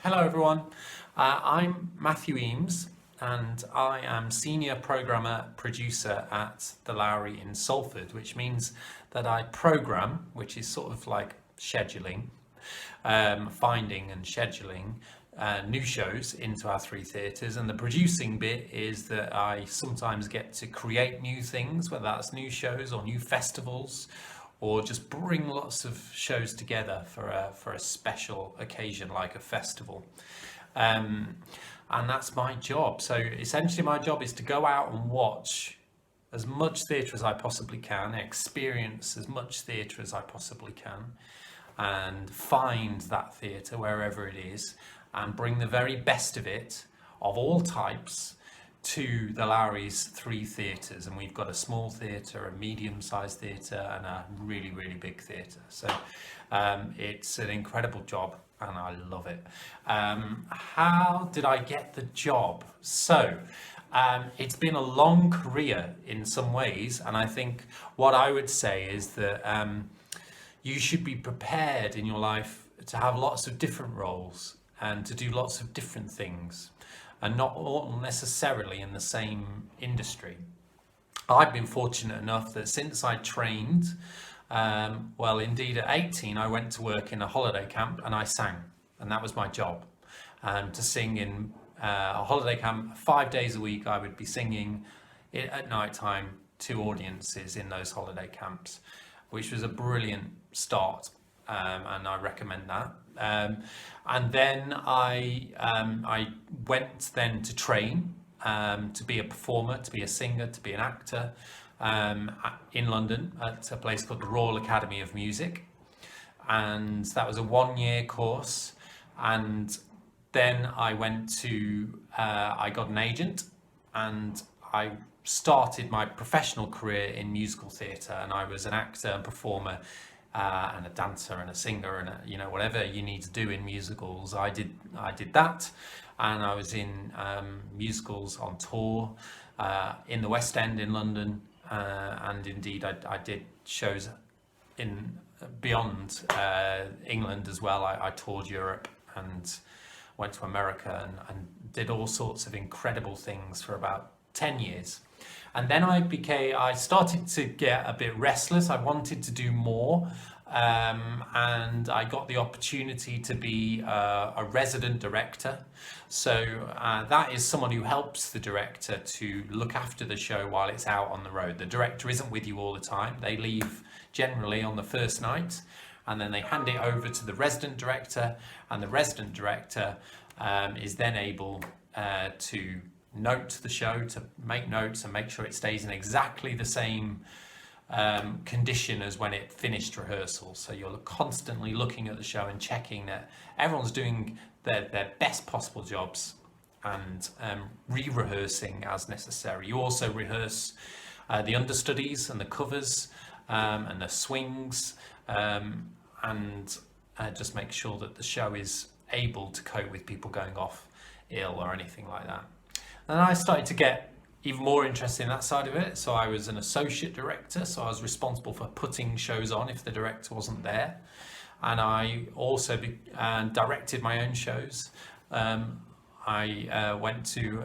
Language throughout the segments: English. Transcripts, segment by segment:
Hello everyone, I'm Matthew Eames and I am Senior Programmer Producer at the Lowry in Salford, which means that I program, which is sort of like scheduling, finding and scheduling new shows into our three theatres, and the producing bit is that I sometimes get to create new things, whether that's new shows or new festivals, or just bring lots of shows together for a special occasion like a festival. And that's my job. So essentially my job is to go out and watch as much theatre as I possibly can, experience as much theatre as I possibly can, and find that theatre wherever it is and bring the very best of it, of all types, to the Lowry's three theatres. And we've got a small theatre, a medium-sized theatre and a really, really big theatre. So it's an incredible job and I love it. How did I get the job? So it's been a long career in some ways, and I think what I would say is that you should be prepared in your life to have lots of different roles and to do lots of different things, and not all necessarily in the same industry. I've been fortunate enough that since I trained, well, indeed at 18, I went to work in a holiday camp and I sang, and that was my job. To sing in a holiday camp 5 days a week. I would be singing at night time to audiences in those holiday camps, which was a brilliant start, and I recommend that. And then I went then to train to be a performer, to be a singer, to be an actor in London at a place called the Royal Academy of Music, and that was a 1-year course. And then I went to I got an agent and I started my professional career in musical theatre, and I was an actor and performer and a dancer and a singer and whatever you need to do in musicals. I did that, and I was in musicals on tour in the West End in London, and indeed I did shows in beyond England as well. I toured Europe and went to America and did all sorts of incredible things for about 10 years. And then I started to get a bit restless. I wanted to do more, and I got the opportunity to be a resident director. So that is someone who helps the director to look after the show while it's out on the road. The director isn't with you all the time. They leave generally on the first night, and then they hand it over to the resident director, and the resident director is then able to note the show, to make notes and make sure it stays in exactly the same condition as when it finished rehearsal. So you're constantly looking at the show and checking that everyone's doing their best possible jobs, and re-rehearsing as necessary. You also rehearse the understudies and the covers and the swings, and just make sure that the show is able to cope with people going off ill or anything like that. And I started to get even more interested in that side of it. So I was an associate director, so I was responsible for putting shows on if the director wasn't there. And I also directed my own shows. I went to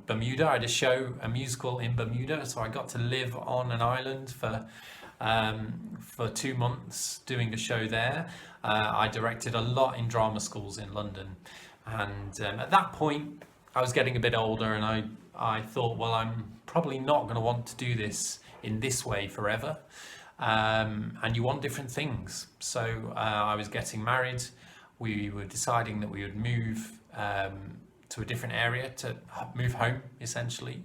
Bermuda. I had a musical in Bermuda, so I got to live on an island for 2 months doing a show there. I directed a lot in drama schools in London, and at that point I was getting a bit older, and I thought, well, I'm probably not going to want to do this in this way forever, and you want different things. So I was getting married. We were deciding that we would move to a different area, to move home essentially,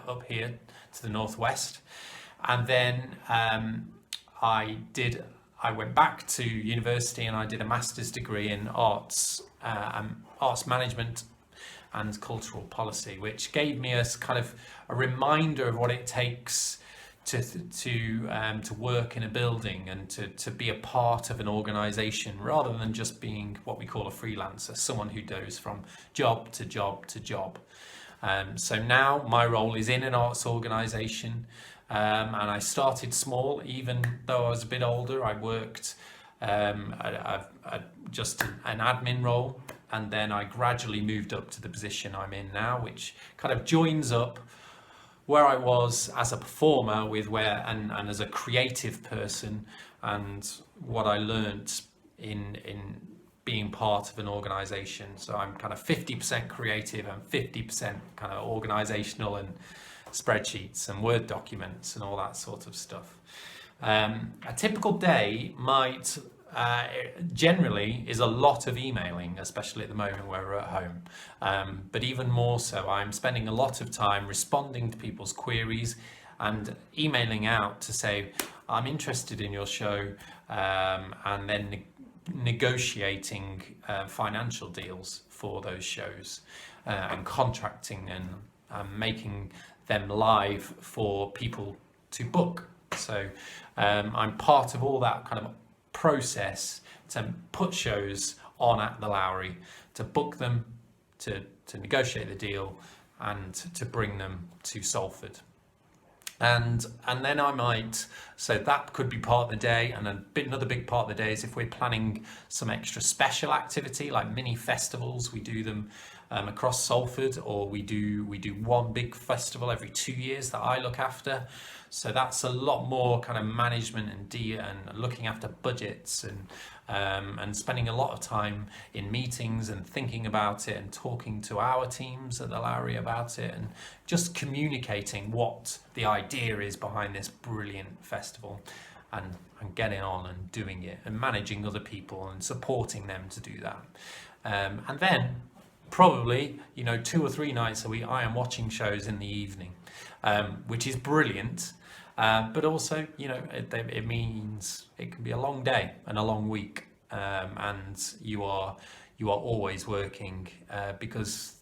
up here to the northwest. And then I went back to university and I did a master's degree in arts management and cultural policy, which gave me a kind of a reminder of what it takes to work in a building and to be a part of an organization, rather than just being what we call a freelancer, someone who goes from job to job to job. So now my role is in an arts organization, and I started small. Even though I was a bit older, I worked just an admin role and then I gradually moved up to the position I'm in now, which kind of joins up where I was as a performer with where and as a creative person, and what I learnt in being part of an organization. So I'm kind of 50% creative and 50% kind of organizational and spreadsheets and Word documents and all that sort of stuff. A typical day might generally is a lot of emailing, especially at the moment where we're at home. But even more so, I'm spending a lot of time responding to people's queries and emailing out to say, I'm interested in your show, and then negotiating financial deals for those shows, and contracting and making them live for people to book. So I'm part of all that kind of process to put shows on at the Lowry, to book them, to negotiate the deal, and to bring them to Salford. And then I might, so that could be part of the day, and another big part of the day is if we're planning some extra special activity like mini festivals. We do them across Salford, or we do one big festival every 2 years that I look after. So that's a lot more kind of management and looking after budgets and spending a lot of time in meetings and thinking about it and talking to our teams at the Lowry about it and just communicating what the idea is behind this brilliant festival, and getting on and doing it and managing other people and supporting them to do that. And then probably 2 or 3 nights a week I am watching shows in the evening, which is brilliant. But also, it means it can be a long day and a long week, and you are always working because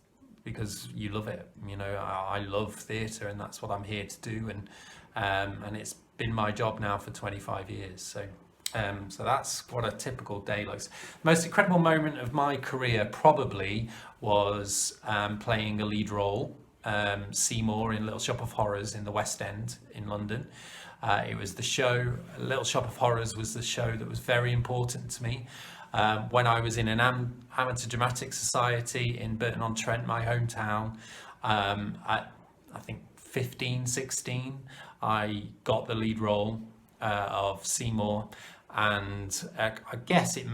you love it. I love theatre, and that's what I'm here to do, and it's been my job now for 25 years. So that's what a typical day looks. Most incredible moment of my career probably was playing a lead role. Seymour in Little Shop of Horrors in the West End in London. It was the show, Little Shop of Horrors was the show that was very important to me. When I was in an amateur dramatic society in Burton-on-Trent, my hometown, I think 15, 16, I got the lead role of Seymour, and I guess it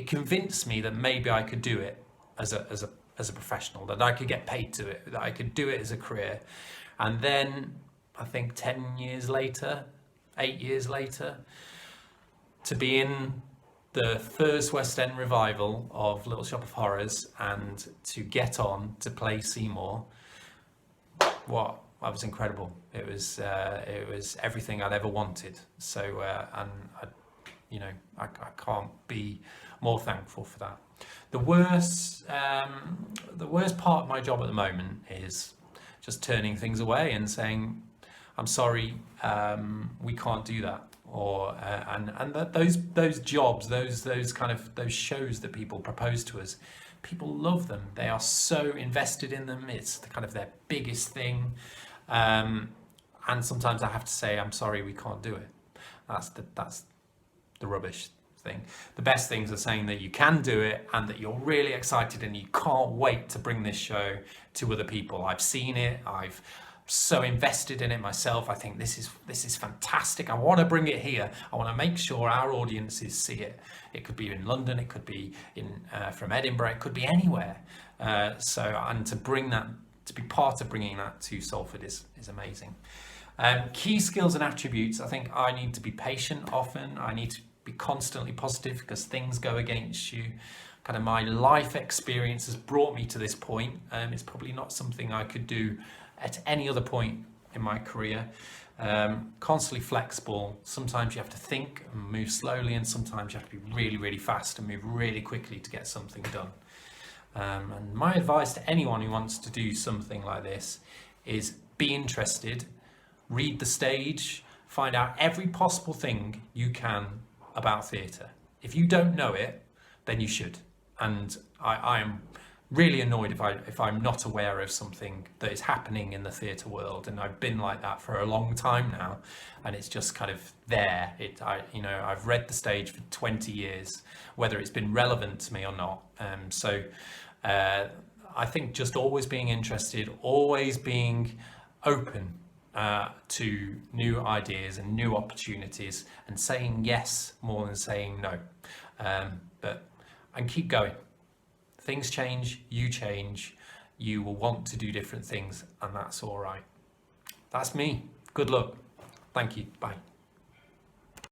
convinced me that maybe I could do it as a professional, that I could get paid to it, that I could do it as a career. And then I think 10 years later, 8 years later, to be in the first West End revival of Little Shop of Horrors and to get on to play Seymour, that was incredible. It was everything I'd ever wanted. So and I can't be more thankful for that. The worst part of my job at the moment is just turning things away and saying, I'm sorry, we can't do that. Or those jobs, those shows that people propose to us, people love them. They are so invested in them. It's kind of their biggest thing. And sometimes I have to say, I'm sorry, we can't do it. That's the rubbish thing. The best things are saying that you can do it and that you're really excited and you can't wait to bring this show to other people. I've seen it. I've so invested in it myself. I think this is fantastic. I want to bring it here. I want to make sure our audiences see it. It could be in London. It could be from Edinburgh. It could be anywhere. And to be part of bringing that to Salford is amazing. Key skills and attributes. I think I need to be patient often. I need to be constantly positive because things go against you. Kind of my life experience has brought me to this point. It's probably not something I could do at any other point in my career. Constantly flexible. Sometimes you have to think and move slowly, and sometimes you have to be really, really fast and move really quickly to get something done. And my advice to anyone who wants to do something like this is be interested, read the stage, find out every possible thing you can about theatre. If you don't know it, then you should. And I am really annoyed if I'm not aware of something that is happening in the theatre world, and I've been like that for a long time now, and it's just kind of there. I've read the stage for 20 years, whether it's been relevant to me or not. So I think just always being interested, always being open to new ideas and new opportunities, and saying yes more than saying no. And keep going. Things change, you will want to do different things, and that's all right. That's me. Good luck. Thank you. Bye.